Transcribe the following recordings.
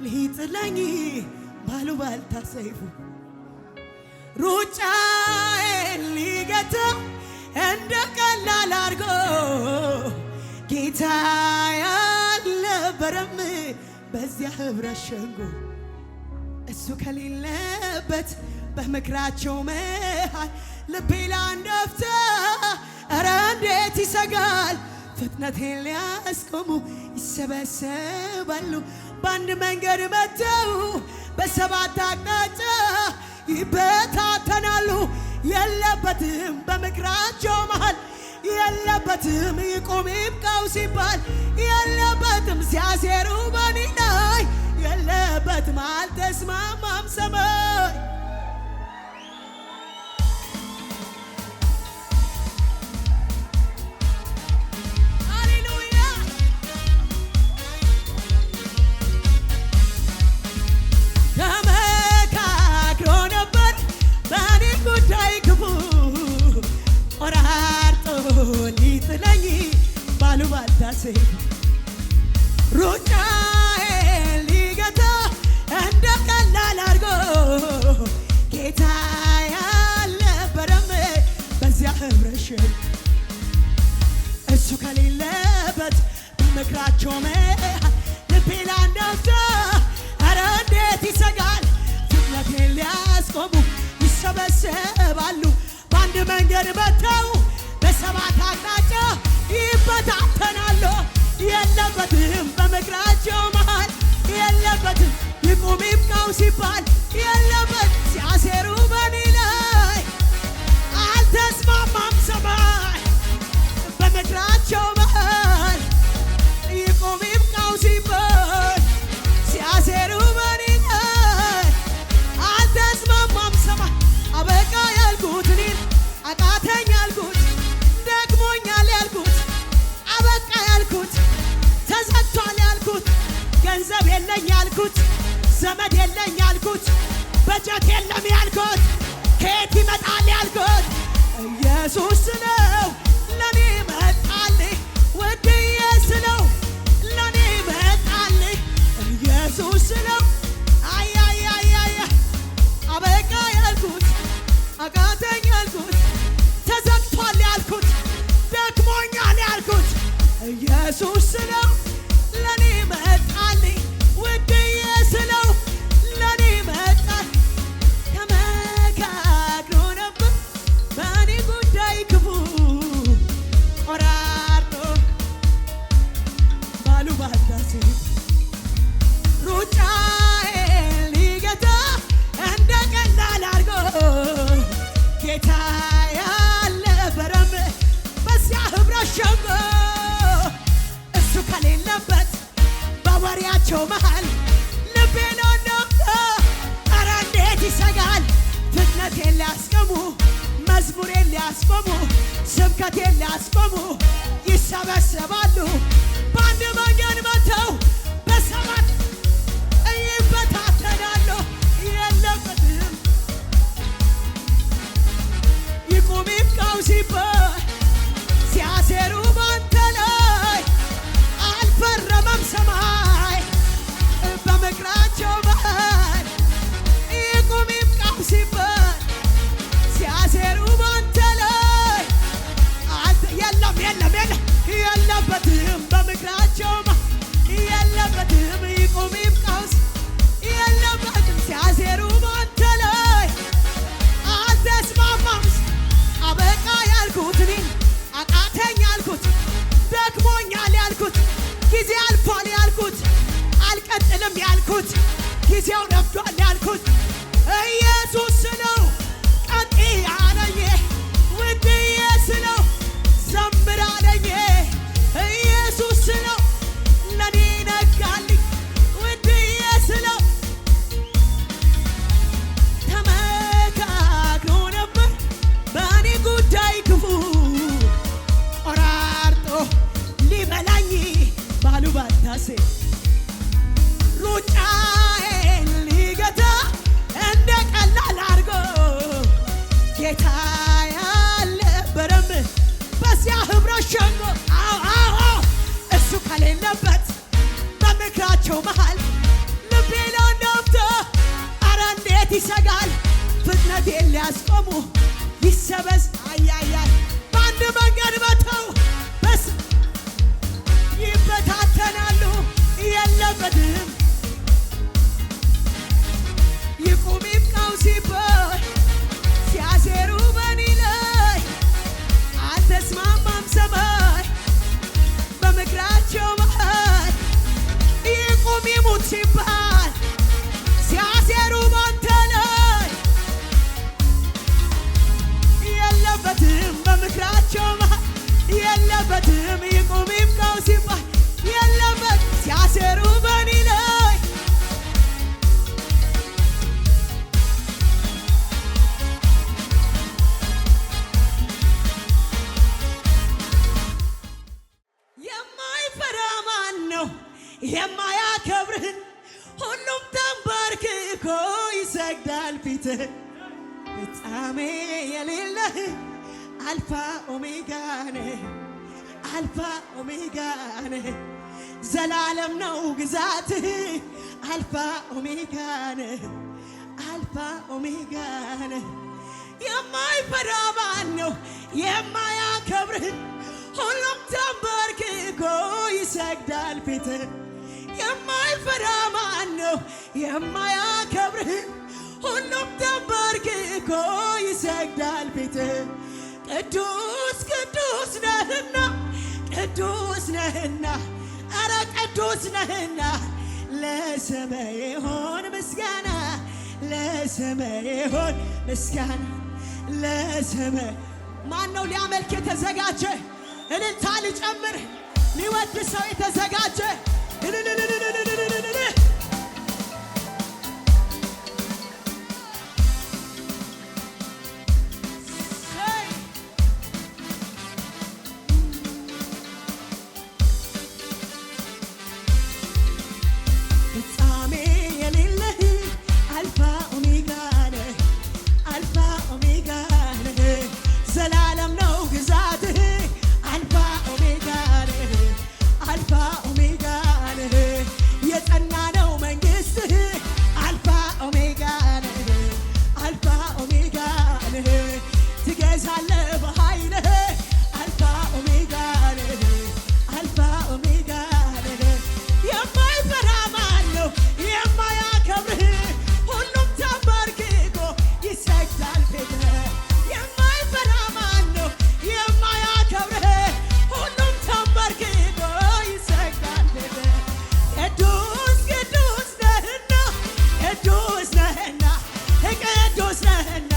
ሊጥለኝ ባሉባልታ ሰይፉ ሩጫዬን ሊገታ እንደ ቀላል አድርጎ ጌታ ያልነበረም በዚያ ኅብረት ሸንጎ እሱ ከሌለበት በምክራቸው መሃል ልቤ ለአንድ አፍታ ኧረ እንዴት ይሰጋል። ፍጥነቴን ሊያስቆሙ ይሰበሰባሉ በአንድ መንገድ መጥተው በሰባት አቅጣጫ ይበታተናሉ። የለበትም በምክራቸው መሃል የለበትም ይቁም ይብቃው ሲባል የለበትም ሲያሴሩ በኔ ላይ የለበትም አልተስማማም ሰማይ ሩጫዬን ሊገታ እንደ ቀላል አድርጎ ጌታ ያልነበረም በዚያ ኅብረት ሸንጎ እሱ ከሌለበት በምክራቸው መሃል ልቤ ለአንድ አፍታ ኧረ እንዴት ይሰጋል። ፍጥነቴን ሊያስቆሙ ይሰበሰባሉ በአንድ መንገድ መጥተው በሰባት አቅጣጫ ይበታተናሉ። የለበትም በምክራቸው መሃል የለበትም ይቁም ይብቃው ሲባል የለበት ሲያሴሩ በኔ ላይ አልተስማማም ሰማይ በምክራቸው መሃል ይቁም ይብቃው ሲባል ሲያሴሩ በኔ ላይ አልተስማማም ሰማይ አበቃ ያልኩት እኔን አቃተኝ ያልኩት ደክሞኛል ያልኩት አበቃ ያልኩት ተዘግቷል ያልኩት ገንዘብ የለኝ ያልኩት ዘመድ የለኝ ያልኩት በጀት የለም ያልኩት ከየት ይመጣል ያልኩት ኢየሱስ ነው ለኔ መጣልኝ ውድዬ ስለው ለኔ መጣልኝ ኢየሱስ ነው አያያያያ አበቃ ያልኩት አቃተኝ ያልኩት ተዘግቷል ያልኩት ደክሞኛል ያልኩት ኢየሱስ ነው ለኔ መጣልኝ ውድዬ ስለው ለኔ መጣል ተመካክሮ ነበር በእኔ ጉዳይ ክፉ ቆራርጦ ባሉባልታ ሰይፍ ሩጫዬን ሊገታ እንደ ቀላል አድርጎ ጌታ ያልነበረም በዚያ ኅብረት ሸንጎ እሱ ከሌለበት በወሬያቸው መሃል ልቤ ለአንድ አፍታ ኧረ እንዴት ይሰጋል። ፍጥነቴን ሊያስቆሙ መዝሙሬን ሊያስቆሙ ስብከቴን ሊያስቆሙ ይሰበሰባሉ በአንድ መንገድ መጥተው በሰባት ይበታተናሉ። የለበትም ይቁም ይብቃው ሲባል ሲያሴሩ ባንተ ላይ አልፈረመም ሰማይ በምክራቸው መሃል ይቁም ይብቃው ሲባል ሲያሴሩ ባንተ ላይ የለም የለም የለም የለበትም በምክራቸው የለበትም ይቁም ይብቃው የለበትም ሲያሴሩ ባንተ ላይ አልተስማማም አበቃ ያልኩት እኔን አቃተኝ ያልኩት ደክሞኛል ያልኩት ጊዜ አልፏል ያልኩት አልቀጥልም ያልኩት ጊዜው ነፍዷል ያልኩት ኢየሱስ ነው ቀጥ ያለኝ ውድዬ ስለው ዘምር አለኝ ኢየሱስ ነው ለኔ ነጋልኝ ውድዬ ስለው ተመካክሮ ነበር በእኔ ጉዳይ ክፉ ቆራርጦ ሊበላኝ ባሉባልታ ሰይፍ ሩጫዬን ሊገታ እንደ ቀላል አድርጎ ጌታ ያልነበረም በዚያ ኅብረት ሸንጎ እሱ ከሌለበት በምክራቸው መሃል ልቤ ሊያስቆሙ ይሰበስ አያያይ በአንድ መንገድ መተው በስ ይበታተናሉ የለበትም ይቁም ይብቃው ሲባል ሲያሴሩ በኔ ላይ አልተስማማም ሰማይ በምክራቸው መሃል ይቁም ይሙት ሲባል ሲያሴሩ ባንተ ላይ የለበትም በምክራቸው መሃል የለበትም ይቁም ይብቃው ሲባል የለበት ሲያሴሩ በኔ ላይ የማይፈራ ማን ነው የማያከብርህን ሁሉም ተንበርክኮ ይሰግዳል ፊትህ ፍጻሜ የሌለህ አልፋ ኦሜጋ ነህ አልፋ ኦሜጋ ነህ ዘላለም ነው ግዛትህ አልፋ ኦሜጋ ነህ አልፋ ኦሜጋ ነህ የማይፈራ ማን ነው የማያከብርህን ሁሉም ተንበርክኮ ይሰግዳል ፊትህ የማይፈራ ማን ነው የማያከብርህን ሁሉም ተንበርክኮ ይሰግዳል ፊትህ ቅዱስ ቅዱስ ነህና ቅዱስ ነህና ኧረ ቅዱስ ነህና ለስምህ ይሁን ምስጋና ለስምህ ይሁን ምስጋና ለስምህ ማን ነው ሊያመልክ የተዘጋጀ እልልታ ሊጨምር ሊወድሰው የተዘጋጀ ፍጻሜ የሌለህ አልፋ ኦሜጋ ነህ አልፋ ኦሜጋ ነህ ዘላለም ነው ግዛትህ አልፋ ኦሜጋ ነህ አልፋ ኦሜጋ ነህ የጸና ነው መንግሥትህ አልፋ ኦሜጋ ነህ አልፋ ኦሜጋ ነህ ትገዛለህ በኃይልህ አልፋ ኦሜጋ ነህ አልፋ ኦሜጋ ነህ የማይፈራ ማን ነው የማያከብርህ ሁሉም ተንበርክኮ ይሰግዳል ፊትህ የማይፈራ ማን ነው የማያከብርህ ሁሉም ተንበርክኮ ይሰግዳል ፊትህ ቅዱስ ቅዱስ ነህና ቅዱስ ነህና ቅዱስ ነህና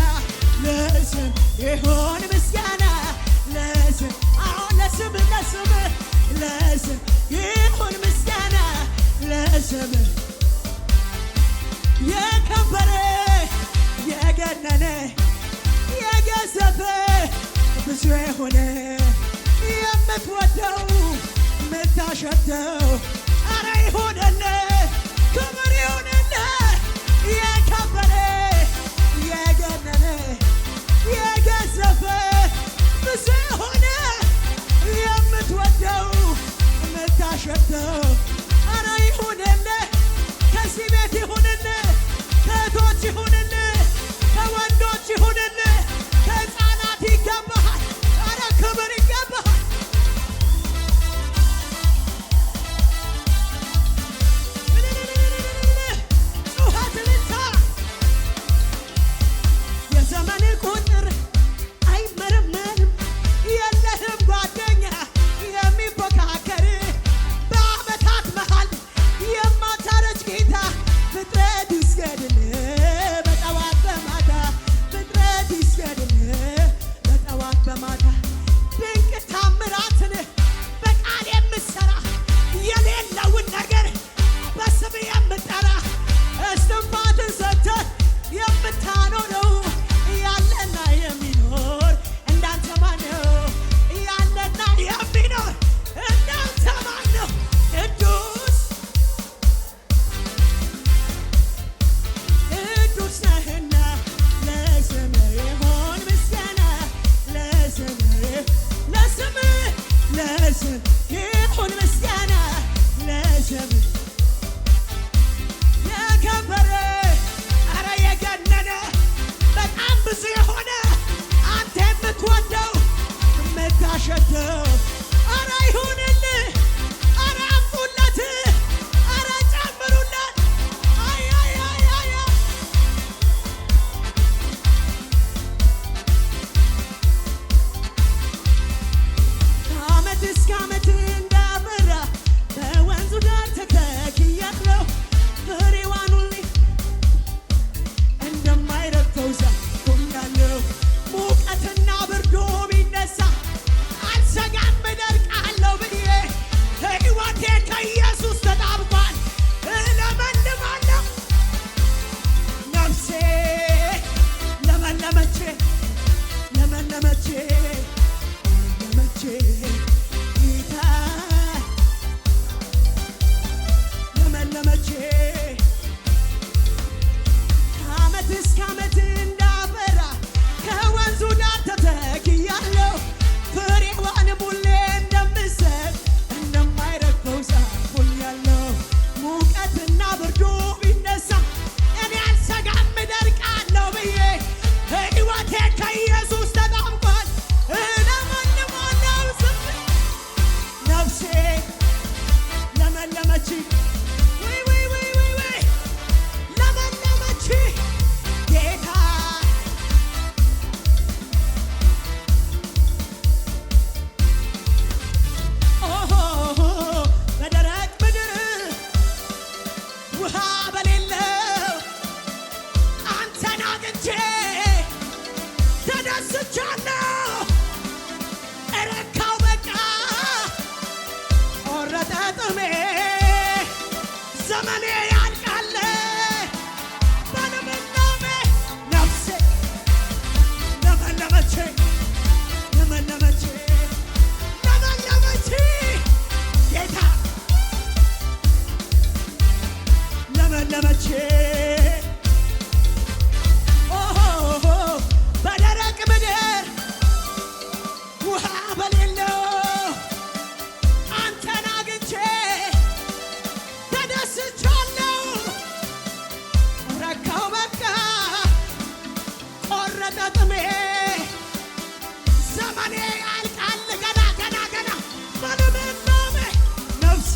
ለስም ይሁን ምስጋና ለስም አሁን ለስም ለስም ይሁን ምስጋና ለስም የከበረ የገነነ የገዘፈ ብዙ የሆነ የምትወደው የምታሸተው አረ ይሁንልህ ክብር ይሁንልህ የከበረ የገነነ የገዘፈ ብዙ የሆነ የምትወደው የምታሸተው አረ ይሁንልህ ከዚህ ቤት ይሁንልህ ከእህቶች ይሁንልህ ከወንዶች ይሁንልህ ከሕፃናት ይገባሃል አረ ክብር ይገባሃል ጩኸት ልታ የዘመን ቁጥር ለመቼ ጌታ ለመለመቼ ከዓመት እስከ ዓመት እንዳፈራ ከወንዙ ዳር ተተክያለሁ። ፍሬዋንም ሁሌ እንደምሰጥ እንደማይረግፈው ዛፍ ሆኛለሁ። ሙቀትና ብርዱ ቢነሳ እኔ አልሰጋም እደርቃለሁ ብዬ ሕይወቴ ከኢየሱስ ተጣምቋል። እለመልማለሁ ዝም ነፍሴ ለመለመች ለመለመች ጌታ በደረቅ ምድር ውሃ በሌለው አንተን አግኝቼ ተደስቻለሁ። እረካው በቃ ቆረጠ ጥሜ ዘመኔ ያልቃል በልምላሜ ነፍሴ ለመለመች ለመለመች ለመለመች ጌታ ለመለመች በደረቅ ምድር ውሃ በሌለው አንተን አግኝቼ ተደስቻለሁ። ረካው በቃ ቆረጠ ጥሜ ዘመኔ ያልቃል ገና ገና ገና በልምላሜ ነፍሴ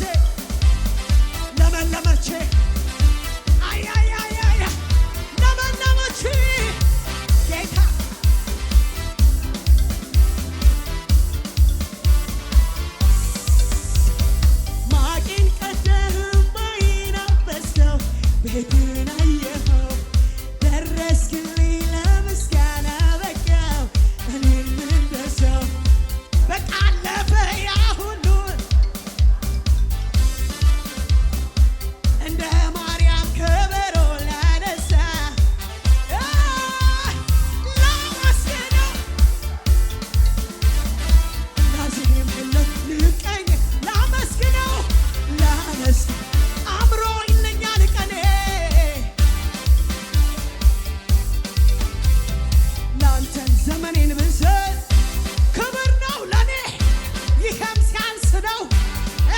ለመለመች አያያያያ ለመለመች ጌታ ማቄን ቀደህ እምባዬን አበስከው ቤትን አየኸው ደረስክልኝ ለምስጋና በቃው እኔም እንደ ሰው በቃ አለፈ ያ ሁሉ እንደ ማርያም ከበሮ ላነሳ ላመስግነው ላዜምለት ልቀኝ ላመስግነው ላነስ አምሮልኛል ቀኔ ላንተን ዘመኔን ብሰጥ ክብር ነው ለኔ ይህም ሲያንስ ነው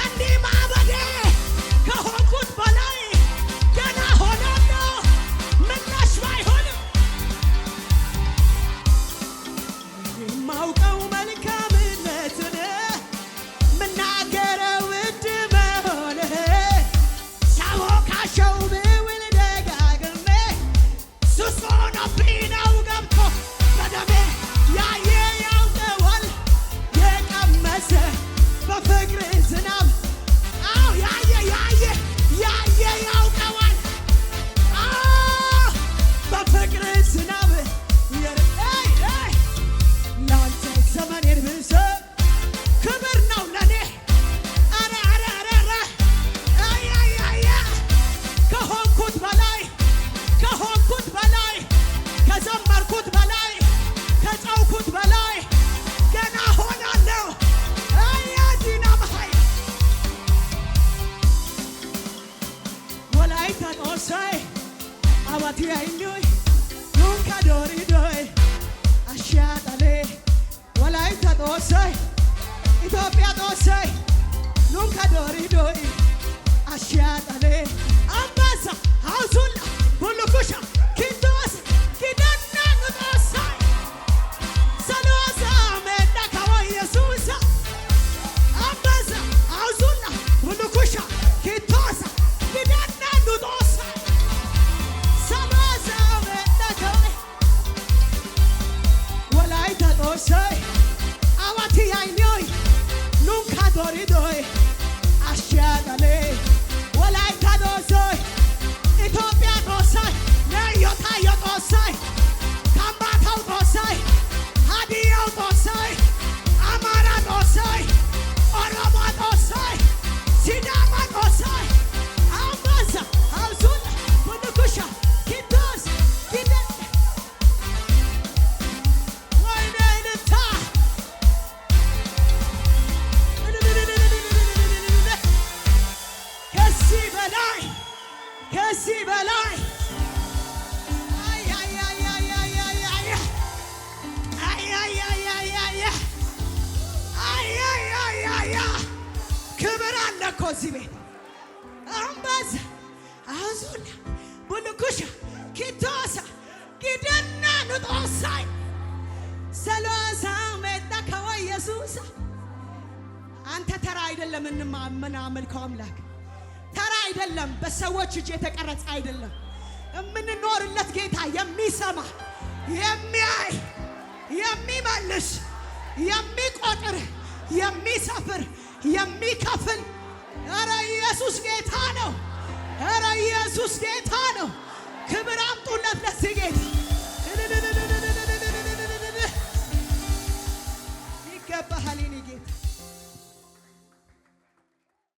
እንዲህ ማበዴ ከሆንኩት በላይ ገና ሆናለሁ ምላሽ ባይሆንም የማውቀው መልካምነትን ምናገረው ውድ መሆንህ ሳወቃቸው ብውል ደጋግሜ ሱስ ሆኖብኝ ነው ገብቶ በደሜ ያየ ያውቀዋል የቀመሰ በፍቅር ዝናብ አዎ ያየ ያውቀዋል በፍቅር ዝናብ ላንተ ዘመኔን ብሰጥ ክብር ነው ለኔ ኧረ አያያያ ከሆንኩት በላይ ከዘመርኩት በላይ ከጫውኩት በላይ ገና ሆናለሁ አያዲና መሃይ ወላይታ ጦሳይ አባቲ አይኞይ ኑንካ ዶሪዶይ አሻጣሌ ወላይታ ጦሳይ ኢትዮጵያ ጦሳይ ኑንካ ዶሪዶይ አሻጣሌ አምባሳ ሀውሱላ ሁሉኩሻ ኪንቶስ ኪዳና ኑጦሳይ ሰሎሳ ሜዳ ካዋ ኢየሱሳ አምባሳ ሀውሱላ ሁሉኩሻ ኪንቶሳ ኪዳና ኑጦሳይ ሰሎሳ ሜዳ ካዋ ወላይታ ጦሳይ አዋቲ አይኞይ ኑንካ ዶሪዶይ አሻጣሌ ወላይታ ጦሳይ ኢትዮጵያ ጦሳይ ነዮታዮ ጦሳይ ከምባታው ጦሳይ ሀዲያው ጦሳይ አማራ ጦሳይ ኦሮሞ ጦሳይ ሲዳማ ጦሳይ አምባሳ ሀውሱላ ሁሉኩሻ ኪንቶስ ኪደ ወይኔ ልታ በዚህ ቤት አምባዛ አዙና ቡልኩሻ ኪቶሳ ጊደና ንጦሳይ ሰሎሳ መጣ ከወ ኢየሱስ አንተ ተራ አይደለም እንማመናመልከው አምላክ ተራ አይደለም በሰዎች እጅ የተቀረጸ አይደለም የምንኖርለት ጌታ የሚሰማ የሚያይ የሚመልስ የሚቆጥር የሚሰፍር የሚከፍል ኧረ ኢየሱስ ጌታ ነው ኧረ ኢየሱስ ጌታ ነው ክብር አምጡለት ለዚህ ጌታ ይገባሃል የኔ ጌታ